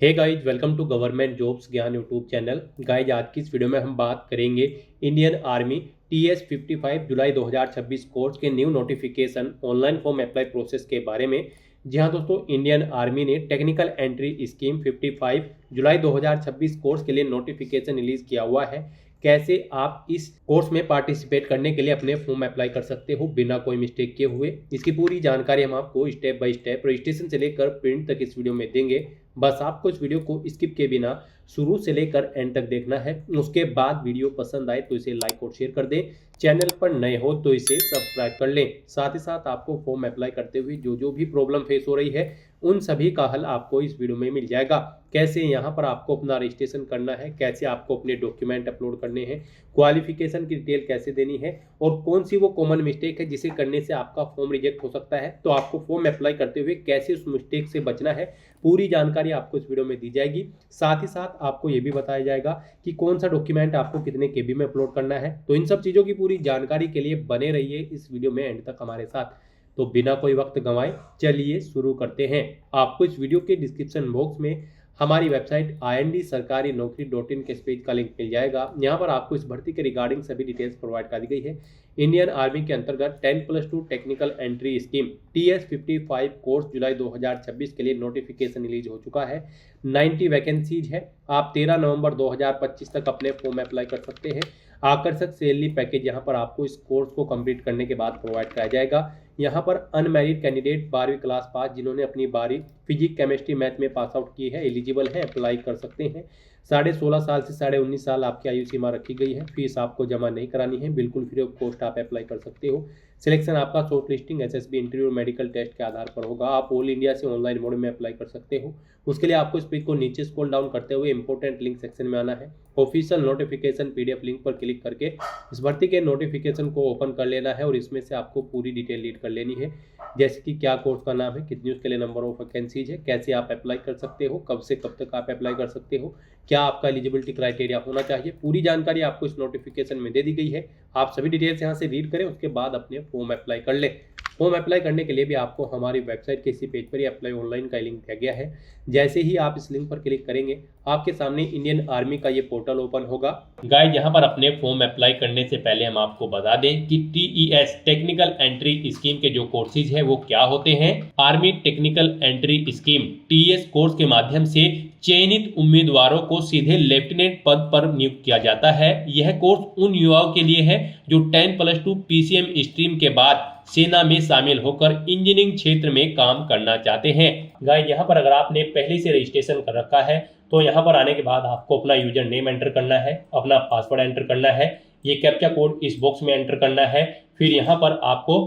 Hey guys, welcome to government jobs Gyan YouTube channel. Guys, आज की इस वीडियो में हम बात करेंगे इंडियन आर्मी TS 55 जुलाई 2026 कोर्स के new notification online form apply process के बारे में। जी हाँ दोस्तों, इंडियन आर्मी ने टेक्निकल एंट्री स्कीम 55 जुलाई 2026 कोर्स के लिए नोटिफिकेशन रिलीज किया हुआ है। कैसे आप इस कोर्स में पार्टिसिपेट करने के लिए अपने फॉर्म अप्लाई कर सकते हो बिना कोई मिस्टेक किए हुए, इसकी पूरी जानकारी हम आपको स्टेप बाय स्टेप रजिस्ट्रेशन से लेकर प्रिंट तक इस वीडियो में देंगे। बस आपको इस वीडियो को स्किप के बिना शुरू से लेकर एंड तक देखना है। उसके बाद वीडियो पसंद आए तो इसे लाइक और शेयर कर दें। चैनल पर नए हो तो इसे सब्सक्राइब कर लें। साथ ही साथ आपको फॉर्म अप्लाई करते हुए जो भी प्रॉब्लम फेस हो रही है उन सभी का हल आपको इस वीडियो में मिल जाएगा। कैसे यहाँ पर आपको अपना रजिस्ट्रेशन करना है, कैसे आपको अपने डॉक्यूमेंट अपलोड करने हैं, क्वालिफिकेशन की डिटेल कैसे देनी है और कौन सी वो कॉमन मिस्टेक है जिसे करने से आपका फॉर्म रिजेक्ट हो सकता है, तो आपको फॉर्म अप्लाई करते हुए कैसे उस मिस्टेक से बचना है, पूरी जानकारी आपको इस वीडियो में दी जाएगी। साथ ही साथ आपको ये भी बताया जाएगा कि कौन सा डॉक्यूमेंट आपको कितने KB में अपलोड करना है। तो इन सब चीज़ों की पूरी जानकारी के लिए बने रहिए इस वीडियो में एंड तक हमारे साथ। तो बिना कोई वक्त गंवाए चलिए शुरू करते हैं। आपको इस वीडियो के डिस्क्रिप्शन बॉक्स में हमारी वेबसाइट IND-सरकारी-नौकरी.in के इस पेज का लिंक मिल जाएगा। यहाँ पर आपको इस भर्ती के रिगार्डिंग सभी डिटेल्स प्रोवाइड कर दी गई है। इंडियन आर्मी के अंतर्गत 10+2 technical entry scheme TS 55 course जुलाई 2026 के लिए नोटिफिकेशन रिलीज हो चुका है। 90 वैकेंसीज है। आप 13 नवंबर 2025 तक अपने फॉर्म अप्लाई कर सकते हैं। आकर्षक सैलरी पैकेज यहाँ पर आपको इस कोर्स को कंप्लीट करने के बाद प्रोवाइड कराया जाएगा। यहाँ पर अनमैरिड कैंडिडेट 12वीं क्लास पास जिन्होंने अपनी 12वीं फिजिक्स केमिस्ट्री मैथ में पास आउट की है एलिजिबल है, अप्लाई कर सकते हैं। 16.5 साल से 19.5 साल आपकी आयु सीमा रखी गई है। फीस आपको जमा नहीं करानी है, बिल्कुल फ्री ऑफ कॉस्ट आप अप्लाई कर सकते हो। सिलेक्शन आपका शॉर्ट लिस्टिंग SSB इंटरव्यू और मेडिकल टेस्ट के आधार पर होगा। आप ऑल इंडिया से ऑनलाइन मोड में अप्लाई कर सकते हो। उसके लिए आपको इस पेज को नीचे स्क्रॉल डाउन करते हुए इंपॉर्टेंट लिंक सेक्शन में आना है। ऑफिशियल नोटिफिकेशन PDF लिंक पर क्लिक करके इस भर्ती के नोटिफिकेशन को ओपन कर लेना है और इसमें से आपको पूरी डिटेल रीड कर लेनी है, जैसे कि क्या कोर्स का नाम है, कितनी उसके लिए नंबर ऑफ वैकेंसीज है, कैसे आप अप्लाई कर सकते हो, कब से कब तक आप अप्लाई कर सकते हो, क्या आपका एलिजिबिलिटी क्राइटेरिया होना चाहिए। पूरी जानकारी आपको इस नोटिफिकेशन में दे दी गई है। आप सभी डिटेल्स यहाँ से रीड करें, उसके बाद अपने फॉर्म अप्लाई कर लें। फॉर्म अप्लाई करने के लिए भी आपको हमारी वेबसाइट के इसी पेज पर ही अप्लाई ऑनलाइन का लिंक दिया गया है। जैसे ही आप इस लिंक पर क्लिक करेंगे आपके सामने इंडियन आर्मी का ये पोर्टल ओपन होगा। गाइस, यहाँ पर अपने फॉर्म अप्लाई करने से पहले हम आपको बता दें कि TES टेक्निकल एंट्री स्कीम के जो कोर्सेज है वो क्या होते हैं। Army technical entry scheme TES course के माध्यम से चयनित उम्मीदवारों को सीधे लेफ्टिनेंट पद पर नियुक्त किया जाता है। यह कोर्स उन युवाओं के लिए है जो 10+2 PCM स्ट्रीम के बाद सेना में शामिल होकर इंजीनियरिंग क्षेत्र में काम करना चाहते हैं। गाइस, यहाँ पर अगर आपने पहले से रजिस्ट्रेशन कर रखा है तो यहाँ पर आने के बाद आपको अपना यूजर नेम एंटर करना है, अपना पासवर्ड एंटर करना है, ये कैप्चा कोड इस बॉक्स में एंटर करना है। फिर यहाँ पर आपको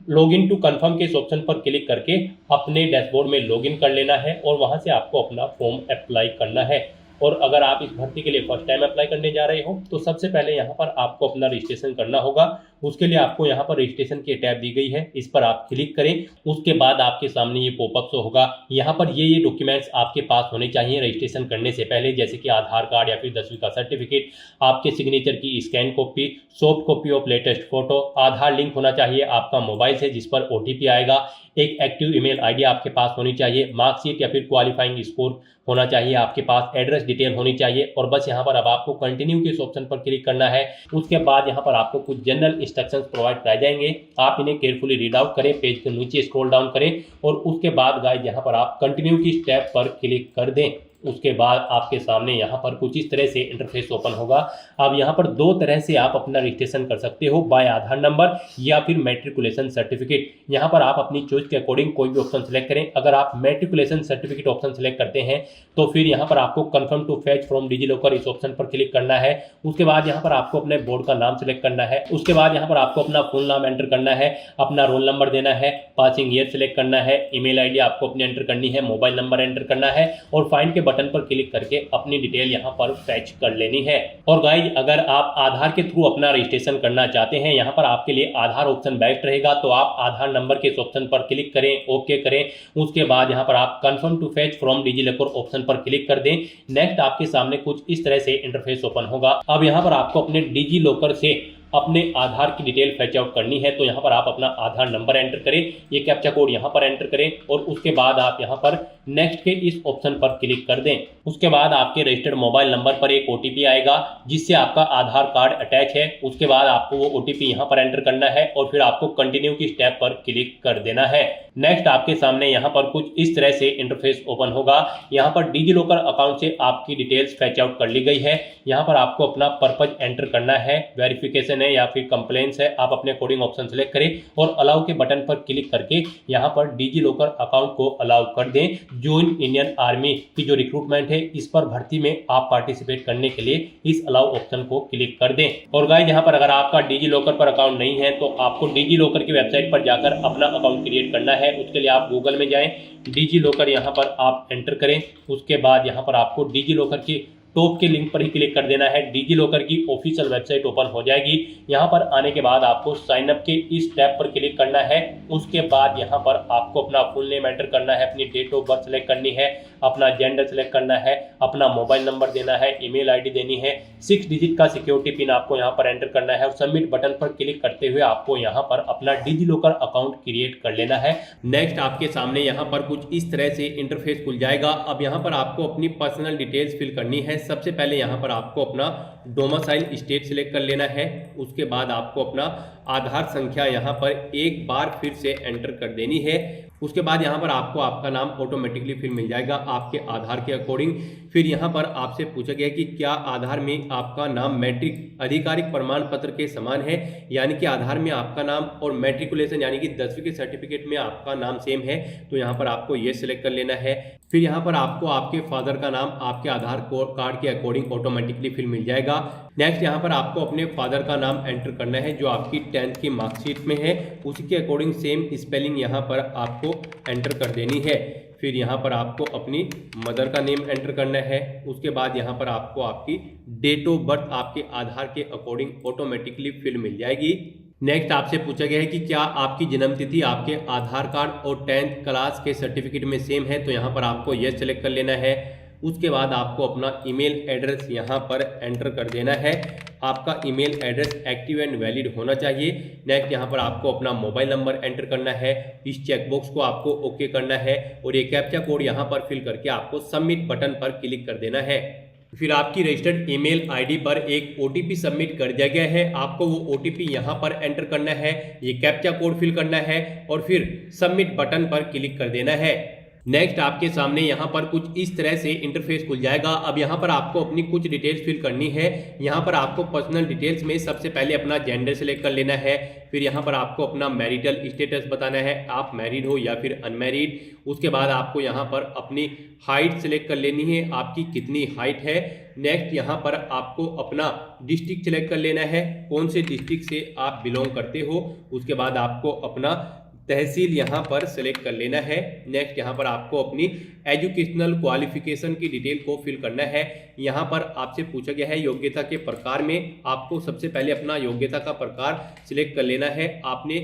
लॉगिन टू कंफर्म के इस ऑप्शन पर क्लिक करके अपने डैशबोर्ड में लॉगिन कर लेना है और वहाँ से आपको अपना फॉर्म अप्लाई करना है। और अगर आप इस भर्ती के लिए फर्स्ट टाइम अप्लाई करने जा रहे हो तो सबसे पहले यहाँ पर आपको अपना रजिस्ट्रेशन करना होगा। उसके लिए आपको यहाँ पर रजिस्ट्रेशन की टैब दी गई है, इस पर आप क्लिक करें। उसके बाद आपके सामने ये पॉपअप शो होगा। यहाँ पर ये डॉक्यूमेंट्स आपके पास होने चाहिए रजिस्ट्रेशन करने से पहले, जैसे कि आधार कार्ड या फिर 10वीं का सर्टिफिकेट, आपके सिग्नेचर की scan copy, soft copy of latest photo, Aadhaar link होना चाहिए आपका मोबाइल से जिस पर OTP आएगा, एक एक्टिव ईमेल ID आपके पास होनी चाहिए, मार्कशीट या फिर क्वालिफाइंग स्कोर होना चाहिए आपके पास, एड्रेस डिटेल होनी चाहिए और बस यहाँ पर अब आपको कंटिन्यू के इस ऑप्शन पर क्लिक करना है। उसके बाद यहाँ पर आपको कुछ जनरल इंस्ट्रक्शंस प्रोवाइड कराए जाएंगे, आप इन्हें केयरफुली रीड आउट करें, पेज के नीचे स्क्रॉल डाउन करें और उसके बाद गाइस यहाँ पर आप कंटिन्यू की स्टेप पर क्लिक कर दें। उसके बाद आपके सामने यहाँ पर कुछ इस तरह से इंटरफेस ओपन होगा। अब यहाँ पर दो तरह से आप अपना रजिस्ट्रेशन कर सकते हो, बाय आधार नंबर या फिर मैट्रिकुलेशन सर्टिफिकेट। यहाँ पर आप अपनी चॉइस के अकॉर्डिंग कोई भी ऑप्शन सेलेक्ट करें। अगर आप मैट्रिकुलेशन सर्टिफिकेट ऑप्शन सेलेक्ट करते हैं तो फिर यहाँ पर आपको confirm to fetch from DigiLocker इस ऑप्शन पर क्लिक करना है। उसके बाद यहाँ पर आपको अपने बोर्ड का नाम सेलेक्ट करना है। उसके बाद यहाँ पर आपको अपना फुल नाम एंटर करना है, अपना रोल नंबर देना है, पासिंग ईयर सेलेक्ट करना है, ईमेल ID आपको अपनी एंटर करनी है, मोबाइल नंबर एंटर करना है और फाइंड के बटन पर क्लिक करके अपनी डिटेल यहां पर फैच कर लेनी है। और गाइस, अगर आप आधार के थ्रू अपना रजिस्ट्रेशन करना चाहते हैं, यहां पर आपके लिए आधार ऑप्शन बेस्ट रहेगा, तो आप आधार नंबर के इस ऑप्शन पर क्लिक करें, ओके करें। उसके बाद यहां पर आप confirm to fetch from DigiLocker option पर क्लिक कर दें। नेक्स्ट आपके सामने कुछ इस तरह से इंटरफेस ओपन होगा। अब यहां पर आपको अपने डिजिलॉकर से अपने आधार की डिटेल फैच आउट करनी है तो यहाँ पर आप अपना आधार नंबर एंटर करें, ये कैप्चा कोड यहाँ पर एंटर करें और उसके बाद आप यहाँ पर नेक्स्ट के इस ऑप्शन पर क्लिक कर दें। उसके बाद आपके रजिस्टर्ड मोबाइल नंबर पर एक OTP आएगा जिससे आपका आधार कार्ड अटैच है। उसके बाद आपको वो OTP यहाँ पर एंटर करना है और फिर आपको कंटिन्यू की स्टेप पर क्लिक कर देना है। नेक्स्ट आपके सामने यहाँ पर कुछ इस तरह से इंटरफेस ओपन होगा। यहाँ पर डिजी लॉकर अकाउंट से आपकी डिटेल्स फैच आउट कर ली गई है। यहाँ पर आपको अपना पर्पज एंटर करना है, वेरिफिकेशन है या फिर कंप्लेंट्स है, आप अपने अकॉर्डिंग ऑप्शन सेलेक्ट करें और अलाउ के बटन पर क्लिक करके यहाँ पर डिजी लॉकर अकाउंट को अलाउ कर दें। ज्वाइन इंडियन आर्मी की जो रिक्रूटमेंट है इस पर भर्ती में आप पार्टिसिपेट करने के लिए इस अलाउ ऑप्शन को क्लिक कर दें। और गाइस यहाँ पर अगर आपका डिजी लॉकर पर अकाउंट नहीं है तो आपको डिजी लॉकर की वेबसाइट पर जाकर अपना अकाउंट क्रिएट करना है। उसके लिए आप गूगल में जाएं, डिजी लॉकर यहाँ पर आप एंटर करें। उसके बाद यहाँ पर आपको डिजी लॉकर की टॉप के लिंक पर ही क्लिक कर देना है। डिजी लॉकर की ऑफिशियल वेबसाइट ओपन हो जाएगी। यहाँ पर आने के बाद आपको साइन अप के इस टैब पर क्लिक करना है। उसके बाद यहाँ पर आपको अपना फुल नेम एंटर करना है, अपनी डेट ऑफ बर्थ सेलेक्ट करनी है, अपना जेंडर सेलेक्ट करना है, अपना मोबाइल नंबर देना है, ईमेल आईडी देनी है, 6 डिजिट का सिक्योरिटी पिन आपको यहाँ पर एंटर करना है और सबमिट बटन पर क्लिक करते हुए आपको यहाँ पर अपना डिजी लॉकर अकाउंट क्रिएट कर लेना है। नेक्स्ट आपके सामने यहाँ पर कुछ इस तरह से इंटरफेस खुल जाएगा। अब यहाँ पर आपको अपनी पर्सनल डिटेल्स फिल करनी है। सबसे पहले यहाँ पर आपको अपना डोमिसाइल स्टेट सिलेक्ट कर लेना है। उसके बाद आपको अपना आधार संख्या यहाँ पर एक बार फिर से एंटर कर देनी है। उसके बाद यहाँ पर आपको आपका नाम ऑटोमेटिकली फिर मिल जाएगा आपके आधार के अकॉर्डिंग। फिर यहाँ पर आपसे पूछा गया कि क्या आधार में आपका नाम मैट्रिक आधिकारिक प्रमाण पत्र के समान है, यानी कि आधार में आपका नाम और मैट्रिकुलेशन यानी कि 10वीं के सर्टिफिकेट में आपका नाम सेम है, तो यहाँ पर आपको ये सिलेक्ट कर लेना है। फिर यहाँ पर आपको आपके फादर का नाम आपके आधार कार्ड के अकॉर्डिंग ऑटोमेटिकली फिर मिल जाएगा। नेक्स्ट यहाँ पर आपको अपने फादर का नाम एंटर करना है जो आपकी 10th की मार्कशीट में है, उसी के अकॉर्डिंग सेम स्पेलिंग यहाँ पर आपको एंटर कर देनी है। फिर यहाँ पर आपको अपनी मदर का नेम एंटर करना है। उसके बाद यहाँ पर आपको आपकी डेट ऑफ बर्थ आपके आधार के अकॉर्डिंग ऑटोमेटिकली फिल मिल जाएगी। नेक्स्ट आपसे पूछा गया है कि क्या आपकी जन्मतिथि आपके आधार कार्ड और 10th क्लास के सर्टिफिकेट में सेम है, तो यहाँ पर आपको यस सेलेक्ट कर लेना है। उसके बाद आपको अपना ईमेल एड्रेस यहाँ पर एंटर कर देना है। आपका email address active and valid होना चाहिए। नेक्स्ट यहाँ पर आपको अपना मोबाइल नंबर एंटर करना है। इस चेकबॉक्स को आपको ओके करना है और ये कैप्चा कोड यहाँ पर फिल करके आपको सबमिट बटन पर क्लिक कर देना है। फिर आपकी रजिस्टर्ड ईमेल आईडी पर एक OTP सबमिट कर दिया गया है। आपको वो OTP यहाँ पर एंटर करना है, ये कैप्चा कोड फिल करना है और फिर सबमिट बटन पर क्लिक कर देना है। नेक्स्ट आपके सामने यहाँ पर कुछ इस तरह से इंटरफेस खुल जाएगा। अब यहाँ पर आपको अपनी कुछ डिटेल्स फिल करनी है। यहाँ पर आपको पर्सनल डिटेल्स में सबसे पहले अपना जेंडर सेलेक्ट कर लेना है। फिर यहाँ पर आपको अपना मैरिटल स्टेटस बताना है, आप मैरिड हो या फिर अनमैरिड। उसके बाद आपको यहाँ पर अपनी हाइट सेलेक्ट कर लेनी है, आपकी कितनी हाइट है। नेक्स्ट यहाँ पर आपको अपना डिस्ट्रिक्ट सेलेक्ट कर लेना है, कौन से डिस्ट्रिक्ट से आप बिलोंग करते हो। उसके बाद आपको अपना तहसील यहाँ पर सेलेक्ट कर लेना है। नेक्स्ट यहाँ पर आपको अपनी एजुकेशनल क्वालिफिकेशन की डिटेल को फिल करना है। यहाँ पर आपसे पूछा गया है योग्यता के प्रकार में, आपको सबसे पहले अपना योग्यता का प्रकार सिलेक्ट कर लेना है। आपने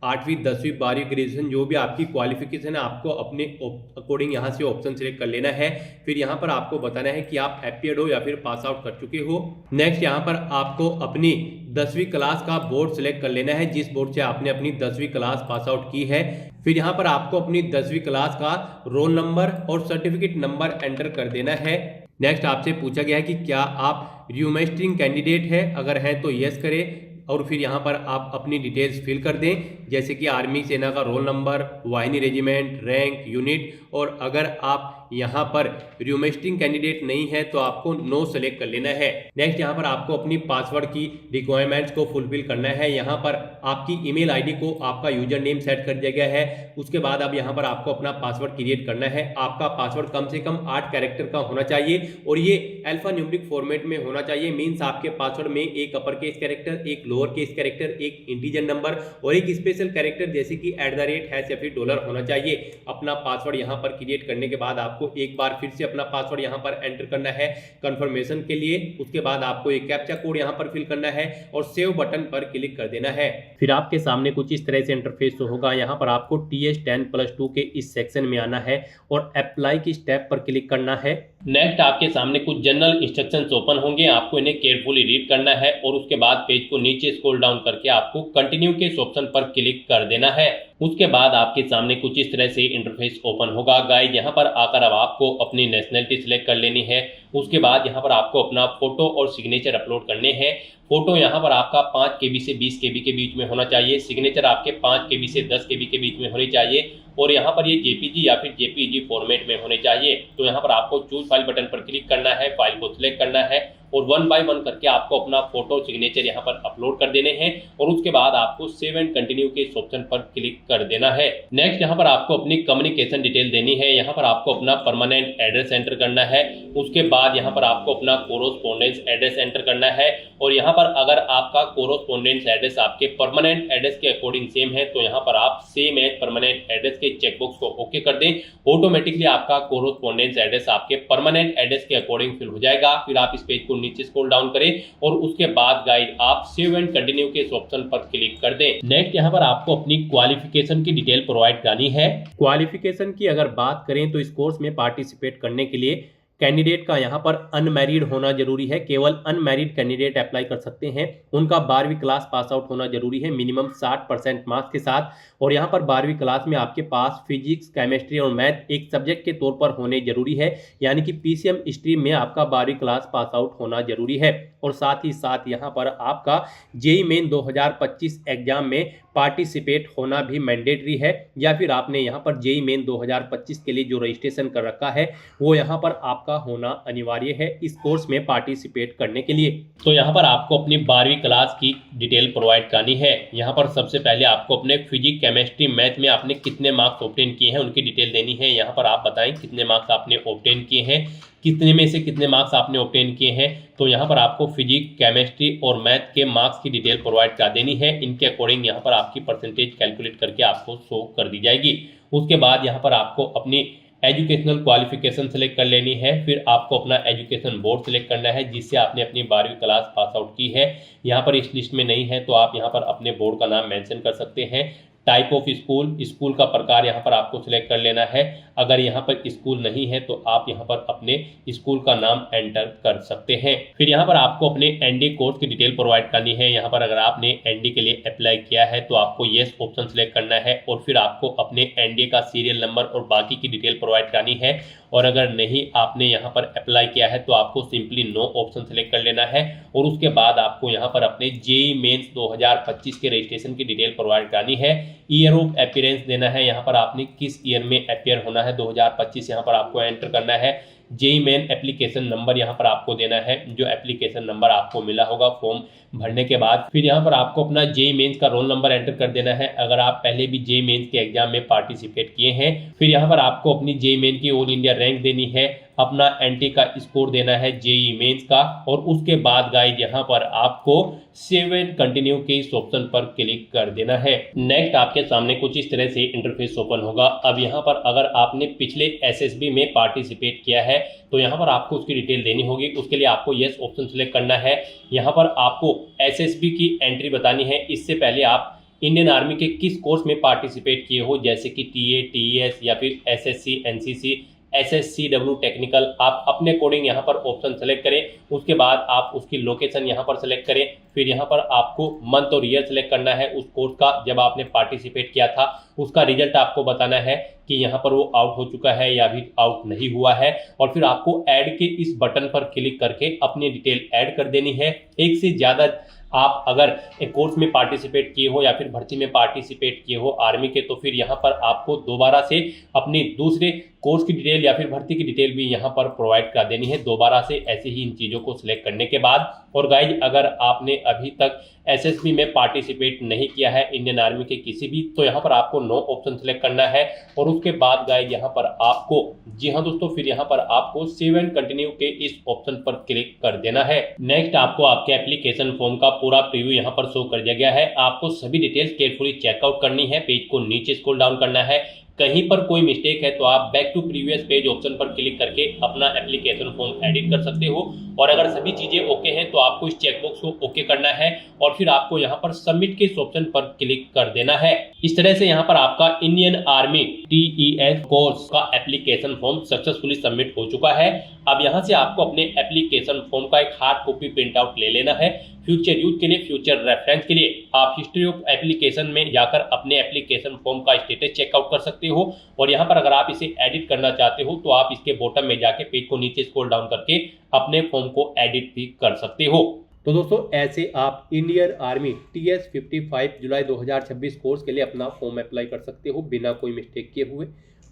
8वीं 10वीं 12वीं ग्रेजुएशन जो भी आपकी क्वालिफिकेशन है आपको अपने अकॉर्डिंग यहाँ से ऑप्शन सिलेक्ट कर लेना है। फिर यहाँ पर आपको बताना है कि आप अपीयर्ड हो या फिर पास आउट कर चुके हो। नेक्स्ट यहाँ पर आपको अपनी 10वीं क्लास का बोर्ड सिलेक्ट कर लेना है, जिस बोर्ड से आपने अपनी 10वीं क्लास पास आउट की है। फिर यहाँ पर आपको अपनी 10वीं क्लास का रोल नंबर और सर्टिफिकेट नंबर एंटर कर देना है। नेक्स्ट आपसे पूछा गया है कि क्या आप र्यूमेस्ट्रिंग कैंडिडेट है, अगर हैं तो यस करें और फिर यहाँ पर आप अपनी डिटेल्स फिल कर दें, जैसे कि आर्मी सेना का रोल नंबर, वाहिनी रेजिमेंट, रैंक, यूनिट। और अगर आप यहाँ पर र्यूमेस्टिंग कैंडिडेट नहीं है तो आपको नो सेलेक्ट कर लेना है। नेक्स्ट यहाँ पर आपको अपनी पासवर्ड की रिक्वायरमेंट्स को फुलफिल करना है। यहाँ पर आपकी ईमेल आईडी को आपका यूजर नेम सेट कर दिया गया है। उसके बाद अब यहाँ पर आपको अपना पासवर्ड क्रिएट करना है। आपका पासवर्ड कम से कम 8 कैरेक्टर का होना चाहिए और ये अल्फा न्यूमेरिक फॉर्मेट में होना चाहिए। मीन्स आपके पासवर्ड में एक अपर केस कैरेक्टर, एक लोअर केस कैरेक्टर, एक इंटीजर नंबर और एक स्पेशल कैरेक्टर जैसे कि @ या फिर डॉलर होना चाहिए। अपना पासवर्ड यहाँ पर क्रिएट करने के बाद आपको एक बार फिर से अपना पासवर्ड यहाँ पर एंटर करना है कंफर्मेशन के लिए। उसके बाद आपको एक कैप्चा कोड यहाँ पर फिल करना है और सेव बटन पर क्लिक कर देना है। फिर आपके सामने कुछ इस तरह से इंटरफेस होगा। यहाँ पर आपको TS10+2 के इस सेक्शन में आना है और अप्लाई की स्टेप पर क्लिक करना है। नेक्स्ट आपके सामने कुछ जनरल इंस्ट्रक्शंस ओपन होंगे, आपको इन्हें केयरफुली रीड करना है और उसके बाद पेज को नीचे स्क्रॉल डाउन करके आपको कंटिन्यू के इस ऑप्शन पर क्लिक कर देना है। उसके बाद आपके सामने कुछ इस तरह से इंटरफेस ओपन होगा। गाइस यहाँ पर आकर अब आपको अपनी नेशनलिटी सिलेक्ट कर लेनी है। उसके बाद यहाँ पर आपको अपना फोटो और सिग्नेचर अपलोड करने हैं। फोटो यहाँ पर आपका 5 KB से 20 KB के बीच में होना चाहिए। सिग्नेचर आपके 5 KB से 10 KB के बीच में होनी चाहिए और यहाँ पर ये JPG या फिर JPEG फॉर्मेट में होने चाहिए। तो यहाँ पर आपको चूज फाइल बटन पर क्लिक करना है, फाइल को सिलेक्ट करना है और 1 बाय 1 करके आपको अपना फोटो सिग्नेचर यहाँ पर अपलोड कर देने हैं और उसके बाद आपको सेव एंड कंटिन्यू के इस ऑप्शन पर क्लिक कर देना है। नेक्स्ट यहाँ पर आपको अपनी कम्युनिकेशन डिटेल देनी है। यहाँ पर आपको अपना परमानेंट एड्रेस एंटर करना है। उसके बाद यहाँ पर आपको अपना कोरोस्पोंडेंस एड्रेस एंटर करना है और यहाँ पर अगर आपका कोरोस्पोंडेंस एड्रेस आपके परमानेंट एड्रेस के अकॉर्डिंग सेम है तो यहाँ पर आप सेम एज परमानेंट एड्रेस के चेकबॉक्स को ओके कर दें। ऑटोमेटिकली आपका कोरोस्पोंडेंस एड्रेस आपके परमानेंट एड्रेस के अकॉर्डिंग फिल हो जाएगा। फिर आप इस पेज को नीचे स्क्रॉल डाउन करें और उसके बाद गाइड आप सेव एंड कंटिन्यू के इस ऑप्शन पर क्लिक कर दें। नेक्स्ट यहाँ पर आपको अपनी क्वालिफिकेशन की डिटेल प्रोवाइड करनी है। क्वालिफिकेशन की अगर बात करें तो इस कोर्स में पार्टिसिपेट करने के लिए कैंडिडेट का यहाँ पर अनमैरिड होना जरूरी है। केवल अनमैरिड कैंडिडेट अप्लाई कर सकते हैं। उनका 12वीं क्लास पास आउट होना जरूरी है मिनिमम 60% मार्क्स के साथ और यहाँ पर 12वीं क्लास में आपके पास फिजिक्स, केमिस्ट्री और मैथ एक सब्जेक्ट के तौर पर होने जरूरी है, यानी कि PCM स्ट्रीम में आपका 12वीं क्लास पास आउट होना जरूरी है। और साथ ही साथ यहाँ पर आपका जेईई मेन 2025 एग्जाम में पार्टिसिपेट होना भी मैंडेटरी है, या फिर आपने यहाँ पर जेईई मेन 2025 के लिए जो रजिस्ट्रेशन कर रखा है वो यहाँ पर आपका होना अनिवार्य है इस कोर्स में पार्टिसिपेट करने के लिए। तो यहाँ पर आपको अपनी 12वीं क्लास की डिटेल प्रोवाइड करनी है। यहाँ पर सबसे पहले आपको अपने फिजिक्स, केमिस्ट्री, मैथ में आपने कितने मार्क्स ऑब्टेन किए हैं उनकी डिटेल देनी है। यहाँ पर आप बताएं कितने मार्क्स आपने ऑब्टेन किए हैं, कितने में से कितने मार्क्स आपने ऑब्टेन किए हैं। तो यहाँ पर आपको फिजिक्स, केमिस्ट्री और मैथ के मार्क्स की डिटेल प्रोवाइड कर देनी है। इनके अकॉर्डिंग यहाँ पर आपकी परसेंटेज कैलकुलेट करके आपको शो कर दी जाएगी। उसके बाद यहाँ पर आपको अपनी एजुकेशनल क्वालिफिकेशन सेलेक्ट कर लेनी है। फिर आपको अपना एजुकेशन बोर्ड सेलेक्ट करना है जिससे आपने अपनी 12वीं क्लास पास आउट की है। यहाँ पर इस लिस्ट में नहीं है तो आप यहाँ पर अपने बोर्ड का नाम मेंशन कर सकते हैं। टाइप ऑफ स्कूल, स्कूल का प्रकार यहाँ पर आपको सिलेक्ट कर लेना है। अगर यहाँ पर स्कूल नहीं है तो आप यहाँ पर अपने स्कूल का नाम एंटर कर सकते हैं। फिर यहाँ पर आपको अपने एनडी कोर्स की डिटेल प्रोवाइड करनी है। यहाँ पर अगर आपने एनडी के लिए अप्लाई किया है तो आपको येस ऑप्शन सिलेक्ट करना है और फिर आपको अपने एनडी का सीरियल नंबर और बाकी की डिटेल प्रोवाइड करनी है। और अगर नहीं आपने यहाँ पर अप्लाई किया है तो आपको सिंपली नो ऑप्शन सेलेक्ट कर लेना है और उसके बाद आपको यहाँ पर अपने जेईई मेंस 2025 के रजिस्ट्रेशन की डिटेल प्रोवाइड करनी है। ईयर ऑफ अपीयरेंस देना है। यहाँ पर आपने किस ईयर में अपीयर होना है 2025 यहाँ पर आपको एंटर करना है। जेईई मेन एप्लीकेशन नंबर यहाँ पर आपको देना है, जो एप्लीकेशन नंबर आपको मिला होगा फॉर्म भरने के बाद। फिर यहाँ पर आपको अपना जेईई मेंस का रोल नंबर एंटर कर देना है अगर आप पहले भी जेईई मेंस के एग्जाम में पार्टिसिपेट किए हैं। फिर यहाँ पर आपको अपनी जेईई मेन की ऑल इंडिया रैंक देनी है, अपना एनटी का स्कोर देना है जेईई मेंस का और उसके बाद गाइस यहाँ पर आपको सेव एंड कंटिन्यू के इस ऑप्शन पर क्लिक कर देना है। नेक्स्ट आपके सामने कुछ इस तरह से इंटरफेस ओपन होगा। अब यहाँ पर अगर आपने पिछले एसएसबी में पार्टिसिपेट किया है तो यहाँ पर आपको उसकी डिटेल देनी होगी। उसके लिए आपको यस ऑप्शन सेलेक्ट करना है। यहाँ पर आपको एसएसबी की एंट्री बतानी है। इससे पहले आप इंडियन आर्मी के किस कोर्स में पार्टिसिपेट किए हो, जैसे कि टीए, टीईएस या फिर एसएससी, एनसीसी, SSCW टेक्निकल, आप अपने अकॉर्डिंग यहाँ पर ऑप्शन सेलेक्ट करें। उसके बाद आप उसकी लोकेशन यहाँ पर सेलेक्ट करें। फिर यहाँ पर आपको मंथ और ईयर सेलेक्ट करना है उस कोर्स का जब आपने पार्टिसिपेट किया था। उसका रिजल्ट आपको बताना है कि यहाँ पर वो आउट हो चुका है या भी आउट नहीं हुआ है और फिर आपको ऐड के इस बटन पर क्लिक करके अपनी डिटेल ऐड कर देनी है। एक से ज़्यादा आप अगर एक कोर्स में पार्टिसिपेट किए हो या फिर भर्ती में पार्टिसिपेट किए हो आर्मी के, तो फिर यहाँ पर आपको दोबारा से अपनी दूसरे कोर्स की डिटेल या फिर भर्ती की डिटेल भी यहाँ पर प्रोवाइड कर देनी है दोबारा से, ऐसे ही इन चीज़ों को सिलेक्ट करने के बाद। और गाइज अगर आपने अभी तक एसएसबी में पार्टिसिपेट नहीं किया है इंडियन आर्मी के किसी भी, तो यहाँ पर आपको नो ऑप्शन सेलेक्ट करना है और उसके बाद गाइज यहाँ पर आपको, जी हाँ दोस्तों, फिर यहाँ पर आपको सेव एंड कंटिन्यू के इस ऑप्शन पर क्लिक कर देना है। नेक्स्ट आपको आपके एप्लीकेशन फॉर्म का पूरा प्रीव्यू यहाँ पर शो कर दिया गया है। आपको सभी डिटेल्स केयरफुली चेकआउट करनी है। पेज को नीचे स्क्रॉल डाउन करना है, कहीं पर कोई मिस्टेक है तो आप back to previous page option पर क्लिक करके अपना एप्लीकेशन फॉर्म एडिट कर सकते हो। और अगर सभी चीजें ओके हैं तो आपको इस चेकबॉक्स को ओके करना है और फिर आपको यहाँ पर सबमिट के इस ऑप्शन पर क्लिक कर देना है। इस तरह से यहाँ पर आपका इंडियन आर्मी TES कोर्स का एप्लीकेशन फॉर्म सक्सेसफुली सबमिट हो चुका है। अब यहाँ से आपको अपने एप्लीकेशन फॉर्म का एक हार्ड कॉपी प्रिंट आउट ले लेना है। फ्यूचर यूज के लिए, फ्यूचर रेफरेंस के लिए आप हिस्ट्री ऑफ एप्लीकेशन में जाकर अपने एप्लीकेशन फॉर्म का स्टेटस चेकआउट कर सकते हो। और यहाँ पर अगर आप इसे एडिट करना चाहते हो तो आप इसके बॉटम में जाके पेज को नीचे स्क्रॉल डाउन करके अपने फॉर्म को एडिट भी कर सकते हो। तो दोस्तों ऐसे आप इंडियन आर्मी TS 55 जुलाई 2026 कोर्स के लिए अपना फॉर्म अप्लाई कर सकते हो बिना कोई मिस्टेक किए हुए।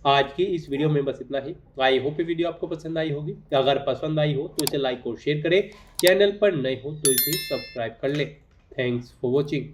आज की इस वीडियो में बस इतना ही। आई होप ये वीडियो आपको पसंद आई होगी। अगर पसंद आई हो तो इसे लाइक और शेयर करें। चैनल पर नए हो तो इसे सब्सक्राइब कर ले। Thanks for watching.